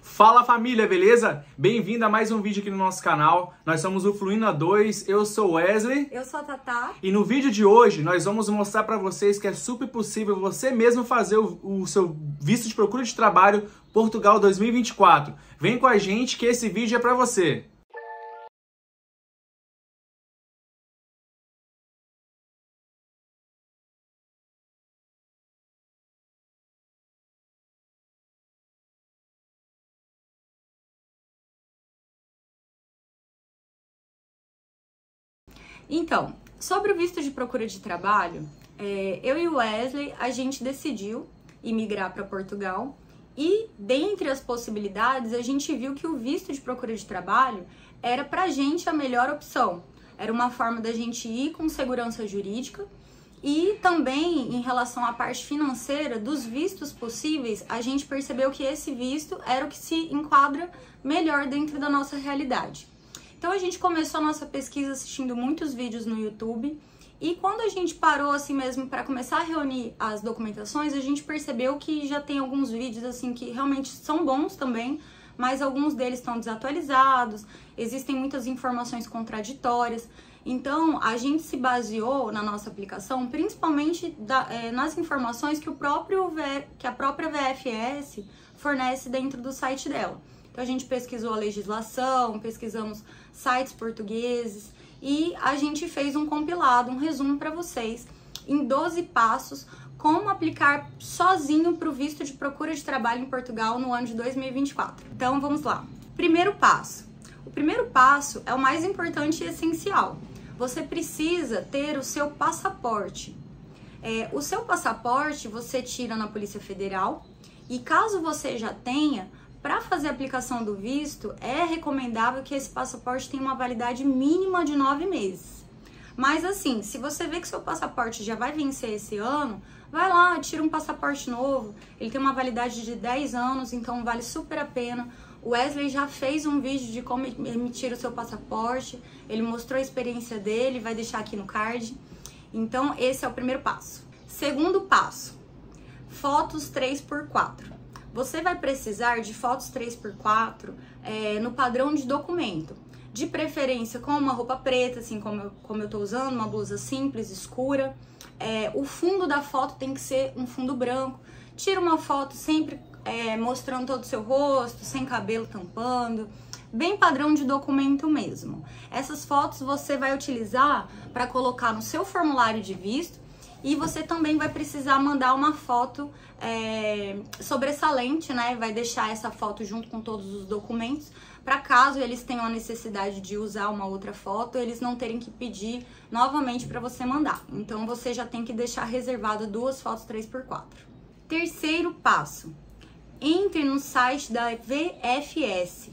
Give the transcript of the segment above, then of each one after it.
Fala família, beleza? Bem-vindo a mais um vídeo aqui no nosso canal. Nós somos o Fluindo A2, eu sou o Wesley. Eu sou a Tatá. E no vídeo de hoje nós vamos mostrar para vocês que é super possível você mesmo fazer o seu visto de procura de trabalho Portugal 2024. Vem com a gente que esse vídeo é para você. Então, sobre o visto de procura de trabalho, eu e o Wesley, a gente decidiu imigrar para Portugal e, dentre as possibilidades, a gente viu que o visto de procura de trabalho era pra gente a melhor opção. Era uma forma da gente ir com segurança jurídica e também, em relação à parte financeira dos vistos possíveis, a gente percebeu que esse visto era o que se enquadra melhor dentro da nossa realidade. Então a gente começou a nossa pesquisa assistindo muitos vídeos no YouTube e quando a gente parou assim mesmo para começar a reunir as documentações, a gente percebeu que já tem alguns vídeos assim que realmente são bons também, mas alguns deles estão desatualizados, existem muitas informações contraditórias. Então a gente se baseou na nossa aplicação principalmente nas informações que a própria VFS fornece dentro do site dela. Então a gente pesquisou a legislação, pesquisamos sites portugueses e a gente fez um compilado, um resumo para vocês em 12 passos como aplicar sozinho para o visto de procura de trabalho em Portugal no ano de 2024. Então vamos lá. Primeiro passo. O primeiro passo é o mais importante e essencial. Você precisa ter o seu passaporte. O seu passaporte você tira na Polícia Federal e caso você já tenha, para fazer a aplicação do visto, é recomendável que esse passaporte tenha uma validade mínima de 9 meses. Mas assim, se você vê que seu passaporte já vai vencer esse ano, vai lá, tira um passaporte novo. Ele tem uma validade de 10 anos, então vale super a pena. O Wesley já fez um vídeo de como emitir o seu passaporte. Ele mostrou a experiência dele, vai deixar aqui no card. Então esse é o primeiro passo. Segundo passo, fotos 3x4. Você vai precisar de fotos 3x4 no padrão de documento. De preferência com uma roupa preta, assim como eu tô usando, uma blusa simples, escura. O fundo da foto tem que ser um fundo branco. Tira uma foto sempre mostrando todo o seu rosto, sem cabelo tampando. Bem padrão de documento mesmo. Essas fotos você vai utilizar para colocar no seu formulário de visto. E você também vai precisar mandar uma foto sobressalente, né? Vai deixar essa foto junto com todos os documentos, para caso eles tenham a necessidade de usar uma outra foto, eles não terem que pedir novamente para você mandar. Então você já tem que deixar reservado 2 fotos 3x4. Terceiro passo, entre no site da VFS.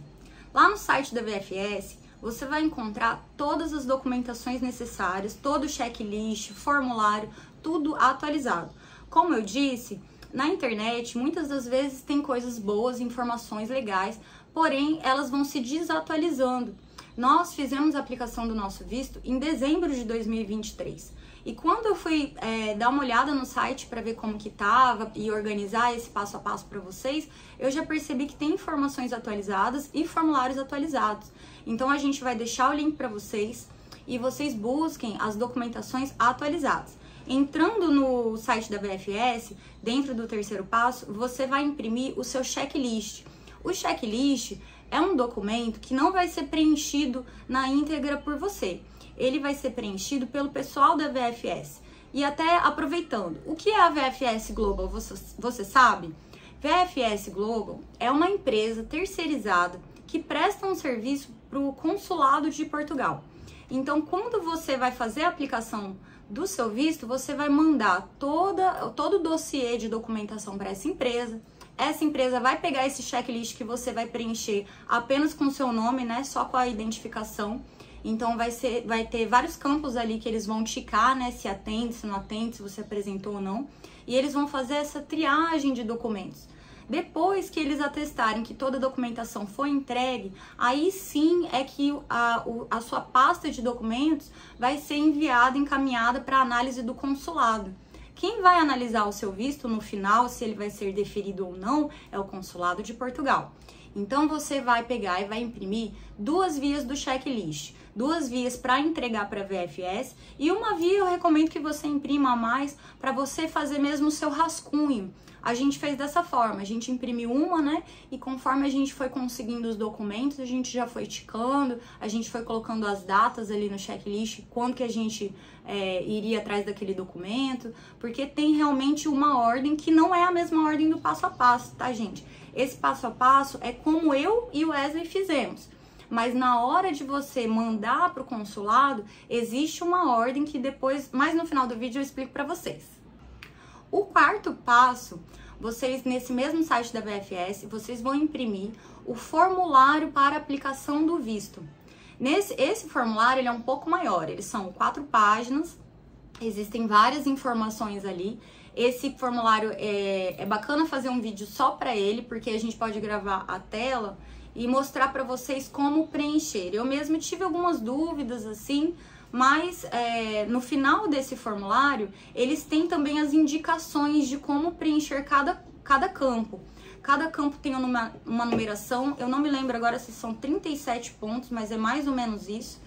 Lá no site da VFS, você vai encontrar todas as documentações necessárias, todo o checklist, formulário, tudo atualizado. Como eu disse, na internet muitas das vezes tem coisas boas, informações legais, porém elas vão se desatualizando. Nós fizemos a aplicação do nosso visto em dezembro de 2023 e quando eu fui dar uma olhada no site para ver como que tava e organizar esse passo a passo para vocês, eu já percebi que tem informações atualizadas e formulários atualizados. Então a gente vai deixar o link para vocês e vocês busquem as documentações atualizadas. Entrando no site da VFS, dentro do terceiro passo, você vai imprimir o seu checklist. O checklist é um documento que não vai ser preenchido na íntegra por você. Ele vai ser preenchido pelo pessoal da VFS. E até aproveitando, o que é a VFS Global? Você sabe? VFS Global é uma empresa terceirizada que presta um serviço para o consulado de Portugal. Então, quando você vai fazer a aplicação do seu visto, você vai mandar todo o dossiê de documentação para essa empresa. Essa empresa vai pegar esse checklist que você vai preencher apenas com o seu nome, né? Só com a identificação. Então vai ter vários campos ali que eles vão ticar, né? Se atende, se não atende, se você apresentou ou não. E eles vão fazer essa triagem de documentos. Depois que eles atestarem que toda a documentação foi entregue, aí sim é que a sua pasta de documentos vai ser enviada, encaminhada para análise do consulado. Quem vai analisar o seu visto no final, se ele vai ser deferido ou não, é o Consulado de Portugal. Então você vai pegar e vai imprimir 2 vias do checklist, 2 vias para entregar para a VFS e uma via eu recomendo que você imprima a mais para você fazer mesmo o seu rascunho. A gente fez dessa forma, a gente imprimiu uma, né? E conforme a gente foi conseguindo os documentos, a gente já foi ticando, a gente foi colocando as datas ali no checklist, quando que a gente iria atrás daquele documento, porque tem realmente uma ordem que não é a mesma ordem do passo a passo, tá, gente? Esse passo a passo é como eu e o Wesley fizemos. Mas na hora de você mandar para o consulado, existe uma ordem que depois, mais no final do vídeo, eu explico para vocês. O 4º passo, vocês nesse mesmo site da VFS, vocês vão imprimir o formulário para aplicação do visto. Esse formulário ele é um pouco maior, eles são 4 páginas, existem várias informações ali. Esse formulário é bacana fazer um vídeo só para ele, porque a gente pode gravar a tela e mostrar para vocês como preencher. Eu mesmo tive algumas dúvidas assim, mas no final desse formulário, eles têm também as indicações de como preencher cada campo. Cada campo tem uma numeração, eu não me lembro agora se são 37 pontos, mas é mais ou menos isso.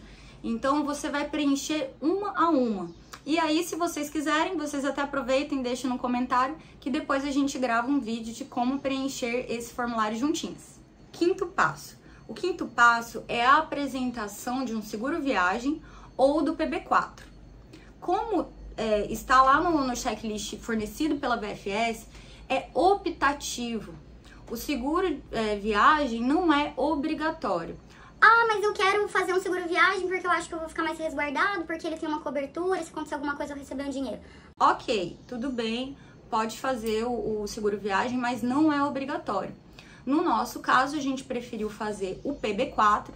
Então, você vai preencher uma a uma. E aí, se vocês quiserem, vocês até aproveitem e deixem no comentário, que depois a gente grava um vídeo de como preencher esse formulário juntinhos. 5º passo. O 5º passo é a apresentação de um seguro-viagem ou do PB4. Como está lá no checklist fornecido pela VFS, é optativo. O seguro viagem não é obrigatório. Ah, mas eu quero fazer um seguro viagem porque eu acho que eu vou ficar mais resguardado, porque ele tem uma cobertura, se acontecer alguma coisa eu receber um dinheiro. Ok, tudo bem, pode fazer o seguro viagem, mas não é obrigatório. No nosso caso, a gente preferiu fazer o PB4,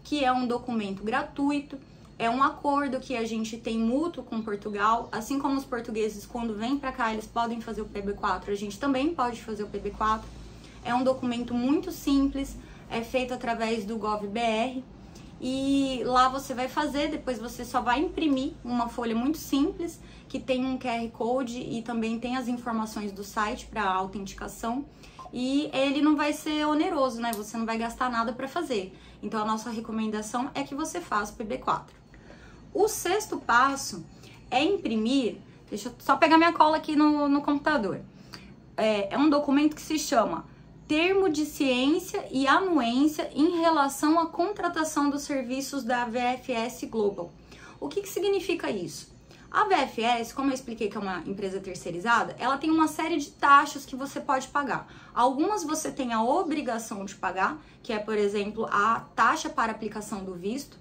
que é um documento gratuito, é um acordo que a gente tem mútuo com Portugal, assim como os portugueses, quando vêm para cá, eles podem fazer o PB4, a gente também pode fazer o PB4. É um documento muito simples, é feito através do GovBR e lá você vai fazer, depois você só vai imprimir uma folha muito simples, que tem um QR Code e também tem as informações do site para autenticação. E ele não vai ser oneroso, né? Você não vai gastar nada para fazer. Então, a nossa recomendação é que você faça o PB4. O 6º passo é imprimir... Deixa eu só pegar minha cola aqui no computador. É um documento que se chama Termo de Ciência e Anuência em relação à contratação dos serviços da VFS Global. O que significa isso? A VFS, como eu expliquei que é uma empresa terceirizada, ela tem uma série de taxas que você pode pagar. Algumas você tem a obrigação de pagar, que é, por exemplo, a taxa para aplicação do visto.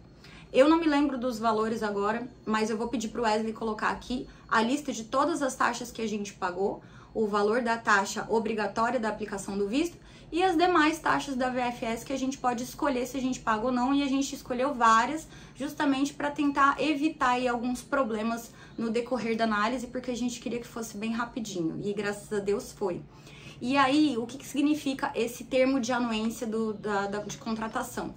Eu não me lembro dos valores agora, mas eu vou pedir para o Wesley colocar aqui a lista de todas as taxas que a gente pagou, o valor da taxa obrigatória da aplicação do visto e as demais taxas da VFS que a gente pode escolher se a gente paga ou não, e a gente escolheu várias justamente para tentar evitar aí alguns problemas no decorrer da análise, porque a gente queria que fosse bem rapidinho e graças a Deus foi. E aí, o que significa esse termo de anuência de contratação?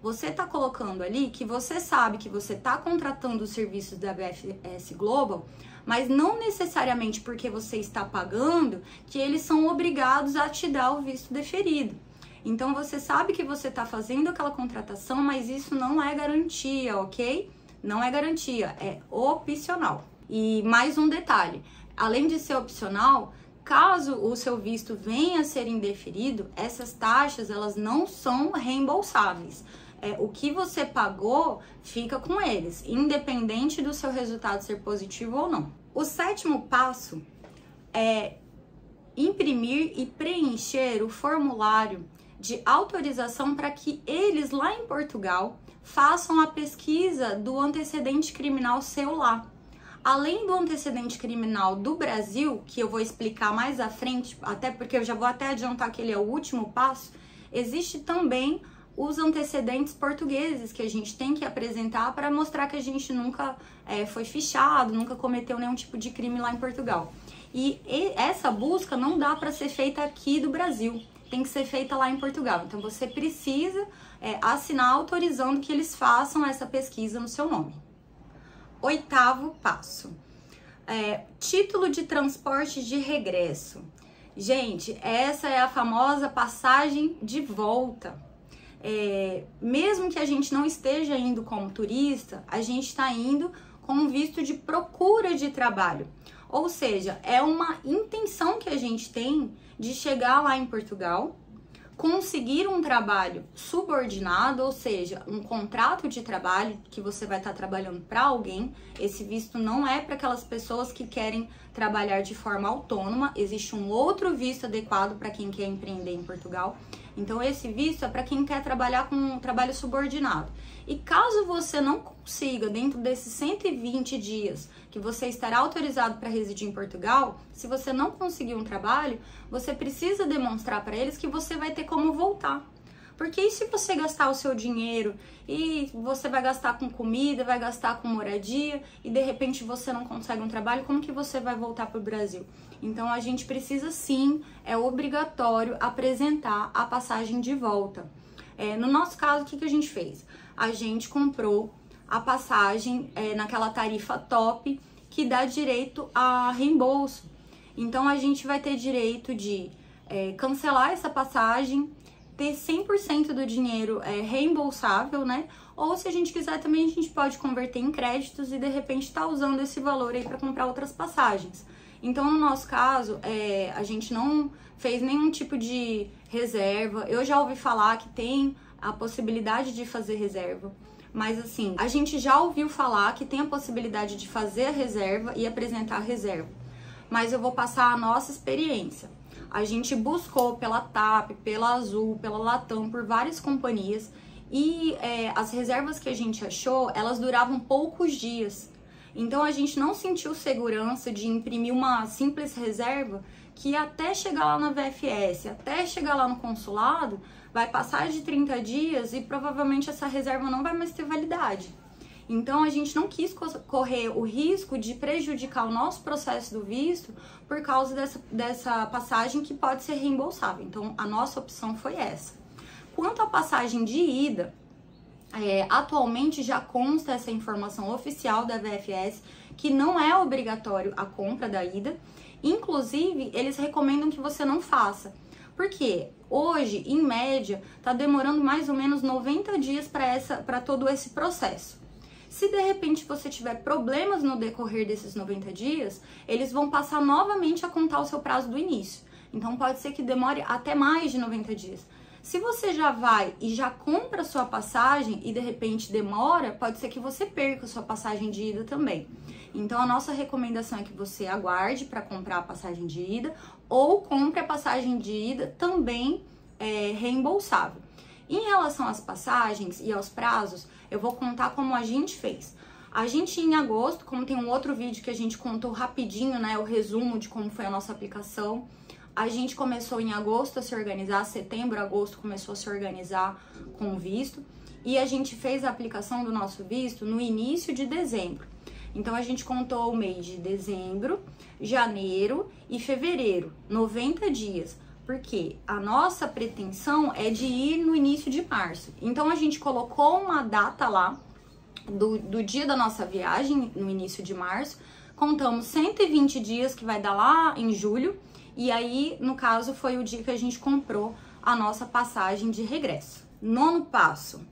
Você está colocando ali que você sabe que você está contratando os serviços da VFS Global, mas não necessariamente porque você está pagando que eles são obrigados a te dar o visto deferido. Então, você sabe que você está fazendo aquela contratação, mas isso não é garantia, ok? Não é garantia, é opcional. E mais um detalhe, além de ser opcional, caso o seu visto venha a ser indeferido, essas taxas elas não são reembolsáveis. O que você pagou fica com eles, independente do seu resultado ser positivo ou não. O 7º passo é imprimir e preencher o formulário de autorização para que eles lá em Portugal façam a pesquisa do antecedente criminal seu lá. Além do antecedente criminal do Brasil, que eu vou explicar mais à frente, até porque eu já vou até adiantar que ele é o último passo, existe também os antecedentes portugueses que a gente tem que apresentar para mostrar que a gente nunca foi fichado, nunca cometeu nenhum tipo de crime lá em Portugal. E essa busca não dá para ser feita aqui do Brasil, tem que ser feita lá em Portugal. Então você precisa assinar autorizando que eles façam essa pesquisa no seu nome. 8º passo, título de transporte de regresso. Gente, essa é a famosa passagem de volta. Mesmo que a gente não esteja indo como turista, a gente está indo com um visto de procura de trabalho. Ou seja, é uma intenção que a gente tem de chegar lá em Portugal, conseguir um trabalho subordinado, ou seja, um contrato de trabalho que você vai estar trabalhando para alguém. Esse visto não é para aquelas pessoas que querem trabalhar de forma autônoma, existe um outro visto adequado para quem quer empreender em Portugal. Então esse visto é para quem quer trabalhar com um trabalho subordinado. E caso você não consiga, dentro desses 120 dias que você estará autorizado para residir em Portugal, se você não conseguir um trabalho, você precisa demonstrar para eles que você vai ter como voltar. Porque e se você gastar o seu dinheiro e você vai gastar com comida, vai gastar com moradia e de repente você não consegue um trabalho, como que você vai voltar para o Brasil? Então a gente precisa sim, é obrigatório apresentar a passagem de volta. No nosso caso, o que a gente fez? A gente comprou a passagem naquela tarifa top que dá direito a reembolso. Então a gente vai ter direito de cancelar essa passagem, ter 100% do dinheiro reembolsável, né? Ou se a gente quiser também, a gente pode converter em créditos e de repente estar usando esse valor aí para comprar outras passagens. Então, no nosso caso, a gente não fez nenhum tipo de reserva. Eu já ouvi falar que tem a possibilidade de fazer reserva, mas assim, a gente já ouviu falar que tem a possibilidade de fazer a reserva e apresentar a reserva. Mas eu vou passar a nossa experiência. A gente buscou pela TAP, pela Azul, pela Latam, por várias companhias e as reservas que a gente achou, elas duravam poucos dias. Então a gente não sentiu segurança de imprimir uma simples reserva que até chegar lá na VFS, até chegar lá no consulado, vai passar de 30 dias e provavelmente essa reserva não vai mais ter validade. Então a gente não quis correr o risco de prejudicar o nosso processo do visto por causa dessa passagem que pode ser reembolsável. Então a nossa opção foi essa. Quanto à passagem de ida, atualmente já consta essa informação oficial da VFS que não é obrigatório a compra da ida. Inclusive, eles recomendam que você não faça. Porque hoje, em média, está demorando mais ou menos 90 dias para todo esse processo. Se de repente você tiver problemas no decorrer desses 90 dias, eles vão passar novamente a contar o seu prazo do início. Então pode ser que demore até mais de 90 dias. Se você já vai e já compra a sua passagem e de repente demora, pode ser que você perca a sua passagem de ida também. Então a nossa recomendação é que você aguarde para comprar a passagem de ida ou compre a passagem de ida também reembolsável. Em relação às passagens e aos prazos, eu vou contar como a gente fez. A gente em agosto, como tem um outro vídeo que a gente contou rapidinho, né, o resumo de como foi a nossa aplicação, a gente começou em agosto a se organizar, setembro, agosto começou a se organizar com o visto e a gente fez a aplicação do nosso visto no início de dezembro. Então a gente contou o mês de dezembro, janeiro e fevereiro, 90 dias, porque a nossa pretensão é de ir no início de março. Então a gente colocou uma data lá do dia da nossa viagem, no início de março, contamos 120 dias que vai dar lá em julho. E aí, no caso, foi o dia que a gente comprou a nossa passagem de regresso. Nono passo,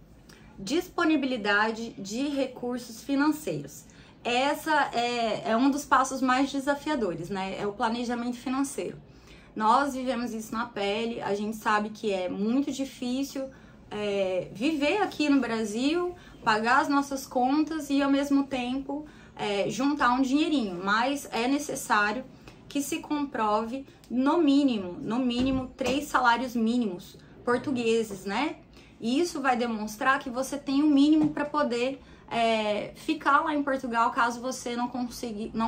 disponibilidade de recursos financeiros. Essa é um dos passos mais desafiadores, né? É o planejamento financeiro. Nós vivemos isso na pele, a gente sabe que é muito difícil viver aqui no Brasil, pagar as nossas contas e, ao mesmo tempo, juntar um dinheirinho. Mas é necessário que se comprove no mínimo 3 salários mínimos portugueses, né? E isso vai demonstrar que você tem o mínimo para poder ficar lá em Portugal caso você não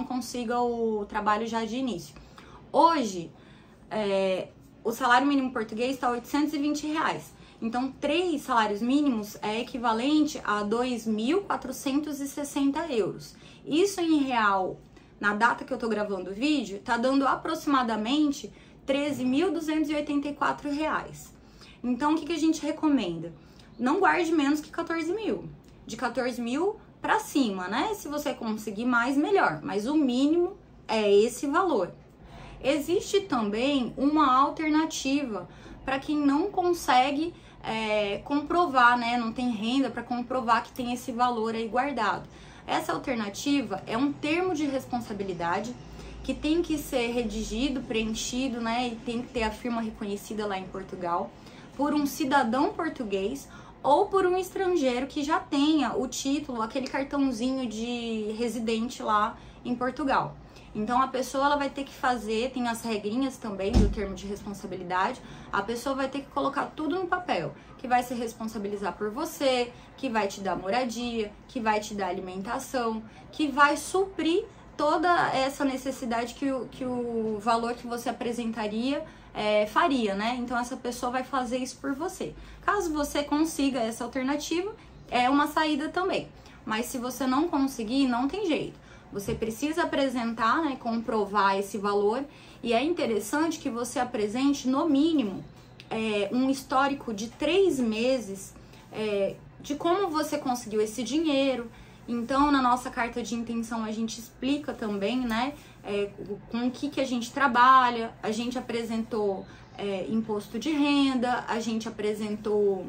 consiga o trabalho já de início. Hoje, o salário mínimo português está R$ 820. Então, 3 salários mínimos é equivalente a 2.460 euros. Isso em real, na data que eu tô gravando o vídeo, tá dando aproximadamente R$ 13.284. Então, o que a gente recomenda? Não guarde menos que 14 mil. De 14 mil pra cima, né? Se você conseguir mais, melhor. Mas o mínimo é esse valor. Existe também uma alternativa para quem não consegue comprovar, né? Não tem renda para comprovar que tem esse valor aí guardado. Essa alternativa é um termo de responsabilidade que tem que ser redigido, preenchido, né? E tem que ter a firma reconhecida lá em Portugal por um cidadão português ou por um estrangeiro que já tenha o título, aquele cartãozinho de residente lá em Portugal. Então a pessoa ela vai ter que fazer, tem as regrinhas também do termo de responsabilidade, a pessoa vai ter que colocar tudo no papel, que vai se responsabilizar por você, que vai te dar moradia, que vai te dar alimentação, que vai suprir toda essa necessidade que o valor que você apresentaria faria, né? Então essa pessoa vai fazer isso por você. Caso você consiga essa alternativa, é uma saída também. Mas se você não conseguir, não tem jeito. Você precisa apresentar, né, comprovar esse valor, e é interessante que você apresente, no mínimo, um histórico de 3 meses de como você conseguiu esse dinheiro. Então, na nossa carta de intenção, a gente explica também, né, com o que a gente trabalha. A gente apresentou imposto de renda, a gente apresentou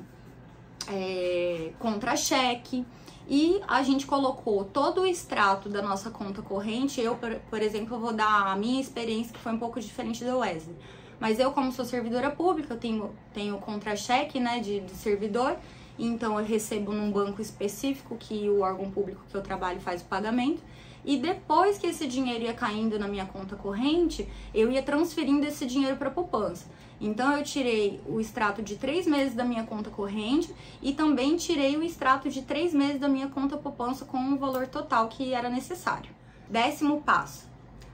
contra-cheque, e a gente colocou todo o extrato da nossa conta corrente. Eu, por exemplo, vou dar a minha experiência, que foi um pouco diferente da Wesley. Mas eu, como sou servidora pública, eu tenho contra-cheque, né, de servidor. Então, eu recebo num banco específico que o órgão público que eu trabalho faz o pagamento. E depois que esse dinheiro ia caindo na minha conta corrente, eu ia transferindo esse dinheiro para a poupança. Então, eu tirei o extrato de 3 meses da minha conta corrente e também tirei o extrato de 3 meses da minha conta poupança com o valor total que era necessário. 10º passo.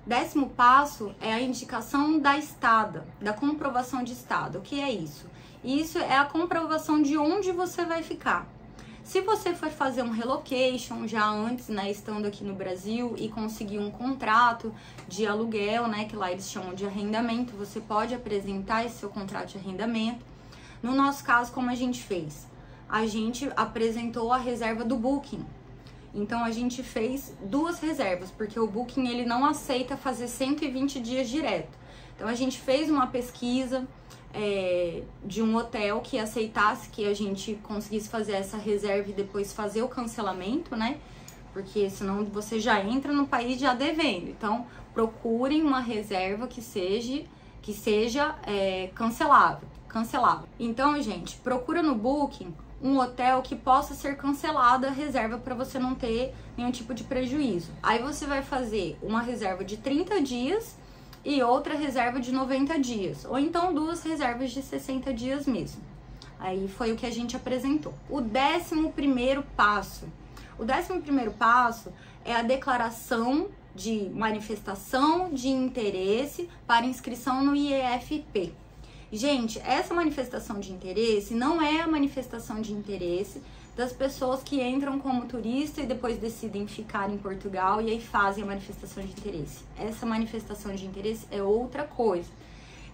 10º passo é a indicação da estada, da comprovação de estada. O que é isso? Isso é a comprovação de onde você vai ficar. Se você for fazer um relocation já antes, né, estando aqui no Brasil, e conseguir um contrato de aluguel, né, que lá eles chamam de arrendamento, você pode apresentar esse seu contrato de arrendamento. No nosso caso, como a gente fez? A gente apresentou a reserva do Booking. Então, a gente fez 2 reservas, porque o Booking ele não aceita fazer 120 dias direto. Então, a gente fez uma pesquisa de um hotel que aceitasse que a gente conseguisse fazer essa reserva e depois fazer o cancelamento, né? Porque senão você já entra no país já devendo. Então, procurem uma reserva que seja cancelável. Então, gente, procura no Booking um hotel que possa ser cancelada a reserva para você não ter nenhum tipo de prejuízo. Aí você vai fazer uma reserva de 30 dias e outra reserva de 90 dias, ou então 2 reservas de 60 dias mesmo. Aí foi o que a gente apresentou. O 11º passo. O 11º passo é a declaração de manifestação de interesse para inscrição no IEFP. Gente, essa manifestação de interesse não é a manifestação de interesse das pessoas que entram como turista e depois decidem ficar em Portugal e aí fazem a manifestação de interesse. Essa manifestação de interesse é outra coisa.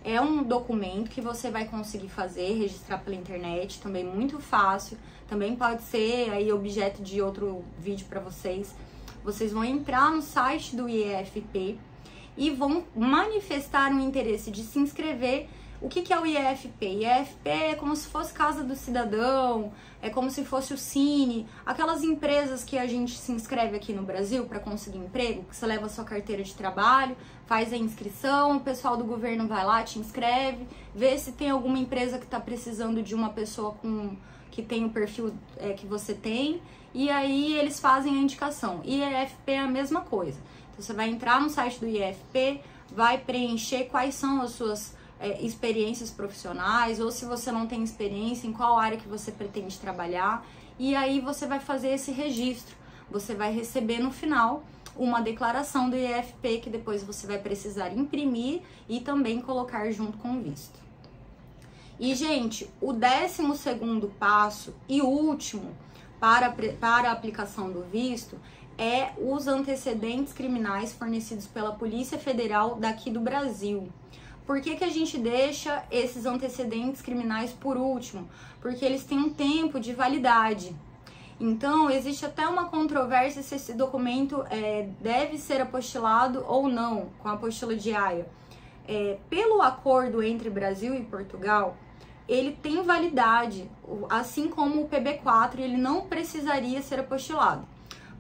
É um documento que você vai conseguir fazer, registrar pela internet, também muito fácil. Também pode ser aí objeto de outro vídeo para vocês. Vocês vão entrar no site do IEFP e vão manifestar o interesse de se inscrever. O que é o IEFP? IEFP é como se fosse Casa do Cidadão, é como se fosse o Cine, aquelas empresas que a gente se inscreve aqui no Brasil para conseguir emprego, que você leva a sua carteira de trabalho, faz a inscrição, o pessoal do governo vai lá, te inscreve, vê se tem alguma empresa que está precisando de uma pessoa que tem o perfil que você tem, e aí eles fazem a indicação. IEFP é a mesma coisa. Então você vai entrar no site do IEFP, vai preencher quais são as suas experiências profissionais, ou se você não tem experiência, em qual área que você pretende trabalhar, e aí você vai fazer esse registro. Você vai receber no final uma declaração do IEFP que depois você vai precisar imprimir e também colocar junto com o visto. E, gente, o 12º passo e último para a aplicação do visto é os antecedentes criminais fornecidos pela Polícia Federal daqui do Brasil. Por que a gente deixa esses antecedentes criminais por último? Porque eles têm um tempo de validade. Então, existe até uma controvérsia se esse documento deve ser apostilado ou não, com a apostila de AIA. pelo acordo entre Brasil e Portugal, ele tem validade, assim como o PB4, ele não precisaria ser apostilado.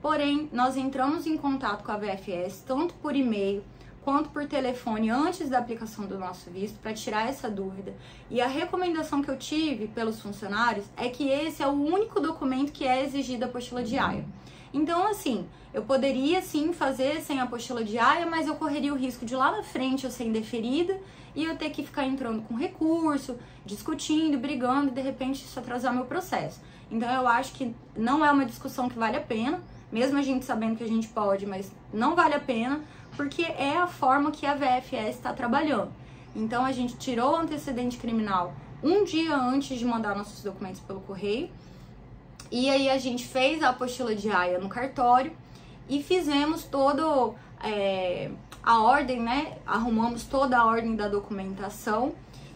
Porém, nós entramos em contato com a VFS, tanto por e-mail quanto por telefone, antes da aplicação do nosso visto, para tirar essa dúvida. E a recomendação que eu tive pelos funcionários é que esse é o único documento que é exigido a apostila de AIA. Então, assim, eu poderia sim fazer sem a apostila de AIA, mas eu correria o risco de lá na frente eu ser indeferida e eu ter que ficar entrando com recurso, discutindo, brigando e de repente isso atrasar meu processo. Então, eu acho que não é uma discussão que vale a pena, mesmo a gente sabendo que a gente pode, mas não vale a pena, porque é a forma que a VFS está trabalhando. Então, a gente tirou o antecedente criminal um dia antes de mandar nossos documentos pelo correio, e aí a gente fez a apostila de AIA no cartório e fizemos toda a ordem, né? Arrumamos toda a ordem da documentação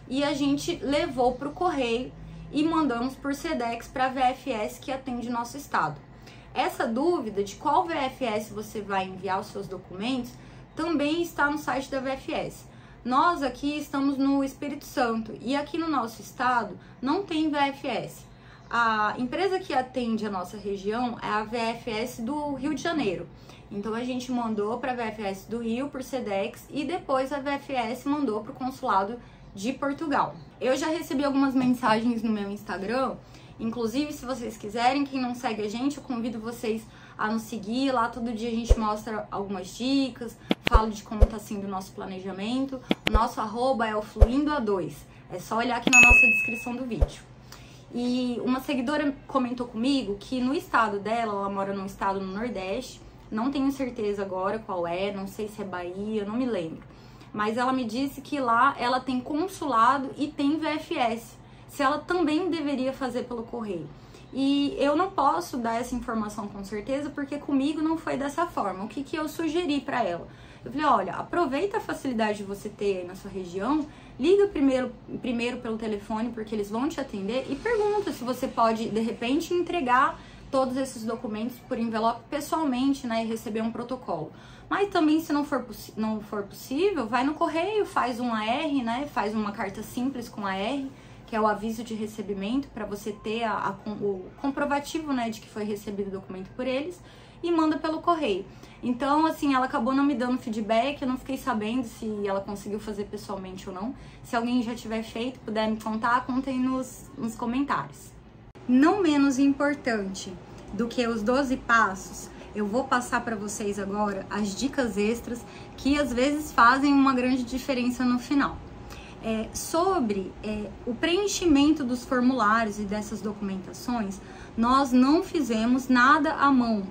e a gente levou para o correio e mandamos por SEDEX para a VFS que atende nosso estado. Essa dúvida de qual VFS você vai enviar os seus documentos também está no site da VFS. Nós aqui estamos no Espírito Santo e aqui no nosso estado não tem VFS. A empresa que atende a nossa região é a VFS do Rio de Janeiro. Então a gente mandou para a VFS do Rio por SEDEX e depois a VFS mandou para o consulado de Portugal. Eu já recebi algumas mensagens no meu Instagram, inclusive se vocês quiserem, quem não segue a gente, eu convido vocês a nos seguir. Lá todo dia a gente mostra algumas dicas, falo de como está sendo o nosso planejamento. O nosso arroba é o Fluindo-A2, é só olhar aqui na nossa descrição do vídeo. E uma seguidora comentou comigo que no estado dela, ela mora num estado no Nordeste, não tenho certeza agora qual é, não sei se é Bahia, não me lembro. Mas ela me disse que lá ela tem consulado e tem VFS, se ela também deveria fazer pelo correio. E eu não posso dar essa informação com certeza, porque comigo não foi dessa forma. O que eu sugeri para ela? Eu falei, olha, aproveita a facilidade de você ter aí na sua região, liga primeiro pelo telefone, porque eles vão te atender, e pergunta se você pode, de repente, entregar todos esses documentos por envelope pessoalmente, né, e receber um protocolo. Mas também, se não for possível, vai no correio, faz um AR, né, faz uma carta simples com AR, que é o aviso de recebimento, para você ter o comprovativo, né, de que foi recebido o documento por eles, e manda pelo correio. Então, assim, ela acabou não me dando feedback, eu não fiquei sabendo se ela conseguiu fazer pessoalmente ou não. Se alguém já tiver feito, puder me contar, contem nos comentários. Não menos importante do que os 12 passos, eu vou passar para vocês agora as dicas extras que às vezes fazem uma grande diferença no final. Sobre o preenchimento dos formulários e dessas documentações, nós não fizemos nada à mão.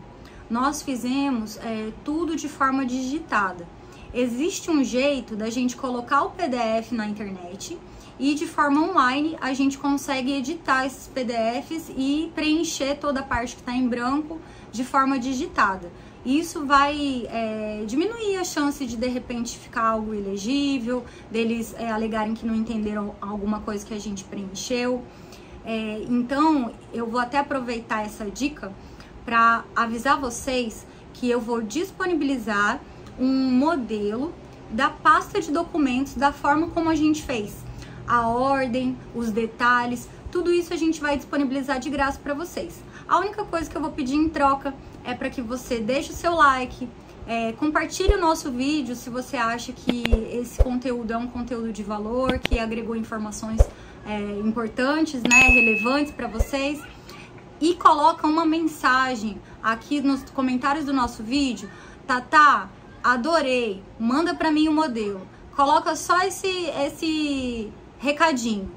Nós fizemos tudo de forma digitada. Existe um jeito da gente colocar o PDF na internet e de forma online a gente consegue editar esses PDFs e preencher toda a parte que está em branco de forma digitada. Isso vai diminuir a chance de repente ficar algo ilegível, deles alegarem que não entenderam alguma coisa que a gente preencheu. Então, eu vou até aproveitar essa dica para avisar vocês que eu vou disponibilizar um modelo da pasta de documentos da forma como a gente fez. A ordem, os detalhes, tudo isso a gente vai disponibilizar de graça para vocês. A única coisa que eu vou pedir em troca é para que você deixe o seu like, compartilhe o nosso vídeo se você acha que esse conteúdo é um conteúdo de valor, que agregou informações importantes, né, relevantes para vocês. E coloca uma mensagem aqui nos comentários do nosso vídeo. Tatá, adorei, manda pra mim o modelo. Coloca só esse recadinho.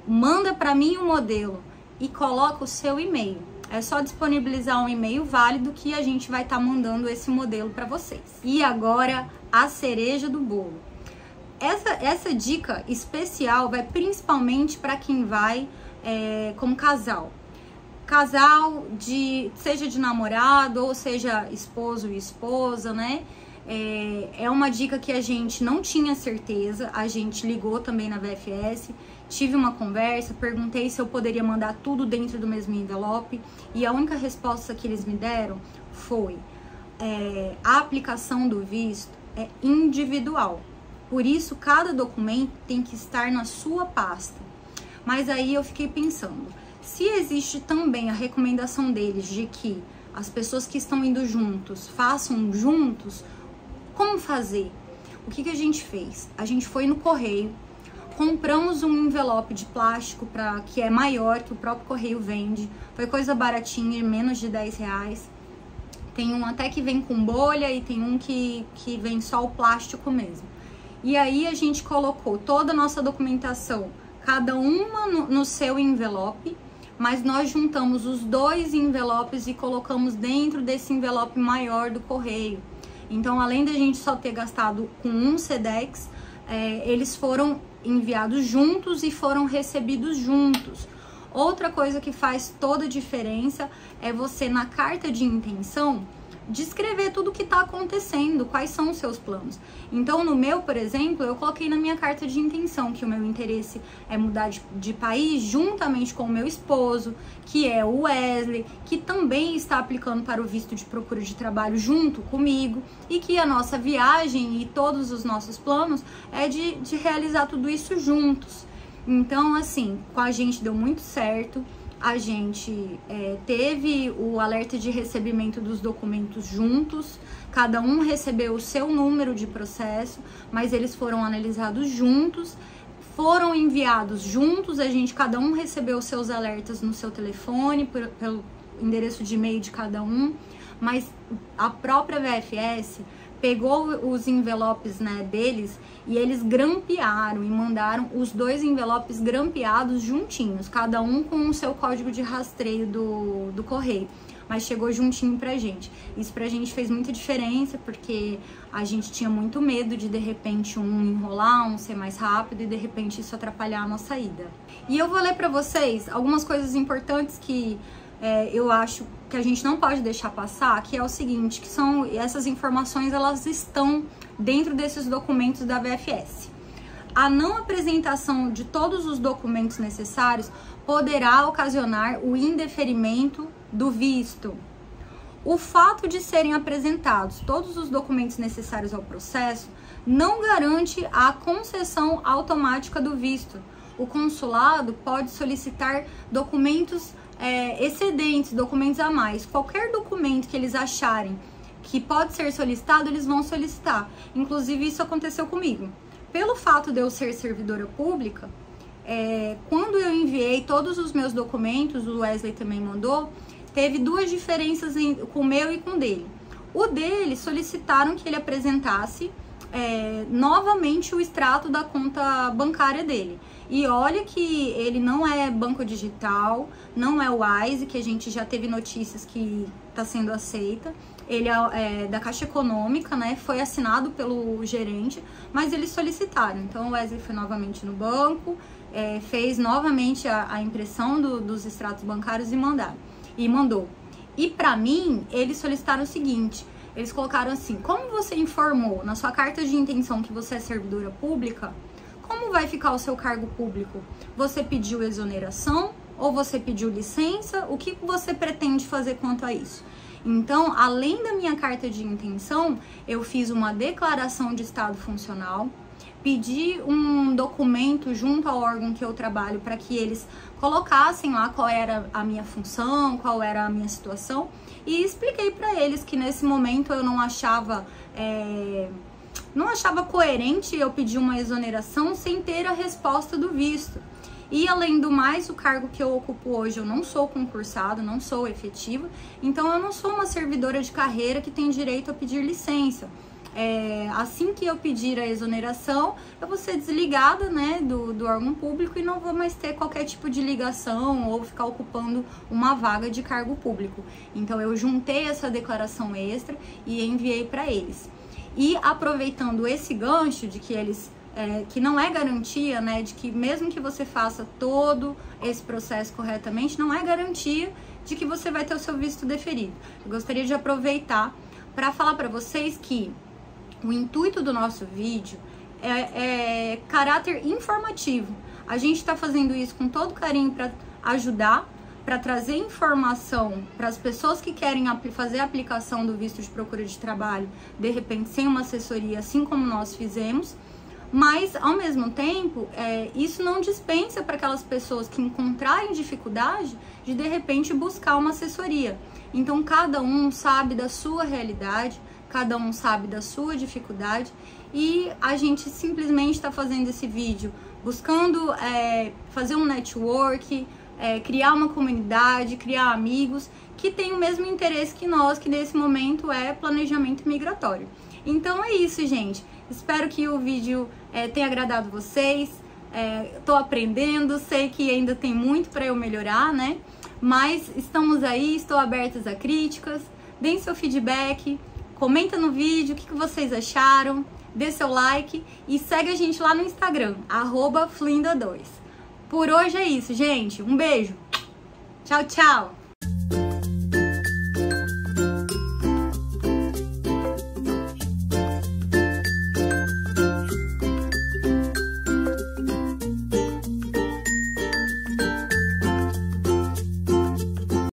Manda pra mim o modelo e coloca o seu e-mail. É só disponibilizar um e-mail válido que a gente vai estar mandando esse modelo para vocês. E agora, a cereja do bolo. Essa dica especial vai principalmente para quem vai como casal. Casal, seja de namorado ou seja esposo e esposa, né? É uma dica que a gente não tinha certeza, a gente ligou também na VFS, tive uma conversa, perguntei se eu poderia mandar tudo dentro do mesmo envelope e a única resposta que eles me deram foi a aplicação do visto é individual. Por isso, cada documento tem que estar na sua pasta. Mas aí eu fiquei pensando, se existe também a recomendação deles de que as pessoas que estão indo juntos façam juntos, como fazer? O que a gente fez? A gente foi no correio, compramos um envelope de plástico que é maior, que o próprio correio vende. Foi coisa baratinha, menos de R$10. Tem um até que vem com bolha e tem um que vem só o plástico mesmo. E aí a gente colocou toda a nossa documentação, cada uma no seu envelope, mas nós juntamos os 2 envelopes e colocamos dentro desse envelope maior do correio. Então, além da gente só ter gastado com um Sedex, eles foram enviados juntos e foram recebidos juntos. Outra coisa que faz toda a diferença é você, na carta de intenção, descrever tudo o que está acontecendo, quais são os seus planos. Então, no meu, por exemplo, eu coloquei na minha carta de intenção que o meu interesse é mudar de país juntamente com o meu esposo, que é o Wesley, que também está aplicando para o visto de procura de trabalho junto comigo, e que a nossa viagem e todos os nossos planos é de realizar tudo isso juntos. Então, assim, com a gente deu muito certo. A gente teve o alerta de recebimento dos documentos juntos, cada um recebeu o seu número de processo, mas eles foram analisados juntos, foram enviados juntos, cada um recebeu os seus alertas no seu telefone, pelo endereço de e-mail de cada um, mas a própria VFS pegou os envelopes, né, deles e eles grampearam e mandaram os 2 envelopes grampeados juntinhos, cada um com o seu código de rastreio do correio, mas chegou juntinho pra gente. Isso pra gente fez muita diferença, porque a gente tinha muito medo de repente um enrolar, um ser mais rápido e de repente isso atrapalhar a nossa ida. E eu vou ler pra vocês algumas coisas importantes que eu acho que a gente não pode deixar passar, que é o seguinte, que são essas informações, elas estão dentro desses documentos da VFS. A não apresentação de todos os documentos necessários poderá ocasionar o indeferimento do visto. O fato de serem apresentados todos os documentos necessários ao processo não garante a concessão automática do visto. O consulado pode solicitar documentos excedentes, documentos a mais. Qualquer documento que eles acharem que pode ser solicitado, eles vão solicitar. Inclusive, isso aconteceu comigo. Pelo fato de eu ser servidora pública, quando eu enviei todos os meus documentos, o Wesley também mandou, teve 2 diferenças com o meu e com o dele. O dele, solicitaram que ele apresentasse novamente o extrato da conta bancária dele. E olha que ele não é banco digital, não é o Wise, que a gente já teve notícias que está sendo aceita. Ele é da Caixa Econômica, né? Foi assinado pelo gerente, mas eles solicitaram. Então o Wesley foi novamente no banco, fez novamente a impressão dos extratos bancários e mandou. E para mim, eles solicitaram o seguinte: eles colocaram assim: como você informou na sua carta de intenção que você é servidora pública, como vai ficar o seu cargo público? Você pediu exoneração ou você pediu licença? O que você pretende fazer quanto a isso? Então, além da minha carta de intenção, eu fiz uma declaração de estado funcional, pedi um documento junto ao órgão que eu trabalho para que eles colocassem lá qual era a minha função, qual era a minha situação, e expliquei para eles que nesse momento eu não achava coerente eu pedir uma exoneração sem ter a resposta do visto. E além do mais, o cargo que eu ocupo hoje, eu não sou concursado, não sou efetiva, então eu não sou uma servidora de carreira que tem direito a pedir licença. Assim que eu pedir a exoneração, eu vou ser desligada, né, do órgão público e não vou mais ter qualquer tipo de ligação ou ficar ocupando uma vaga de cargo público. Então eu juntei essa declaração extra e enviei para eles. E aproveitando esse gancho de que eles que não é garantia, né, de que mesmo que você faça todo esse processo corretamente, não é garantia de que você vai ter o seu visto deferido. Eu gostaria de aproveitar para falar para vocês que o intuito do nosso vídeo é caráter informativo. A gente está fazendo isso com todo carinho para ajudar, para trazer informação para as pessoas que querem fazer a aplicação do visto de procura de trabalho, de repente sem uma assessoria, assim como nós fizemos, Mas, ao mesmo tempo, isso não dispensa para aquelas pessoas que encontrarem dificuldade de repente, buscar uma assessoria. Então, cada um sabe da sua realidade, cada um sabe da sua dificuldade e a gente simplesmente está fazendo esse vídeo buscando fazer um network, criar uma comunidade, criar amigos que têm o mesmo interesse que nós, que nesse momento é planejamento migratório. Então é isso, gente. Espero que o vídeo tenha agradado vocês. Tô aprendendo, sei que ainda tem muito para eu melhorar, né? Mas estamos aí, estou abertas a críticas. Deem seu feedback, comenta no vídeo o que vocês acharam, dê seu like e segue a gente lá no Instagram, @flinda2. Por hoje é isso, gente. Um beijo. Tchau, tchau.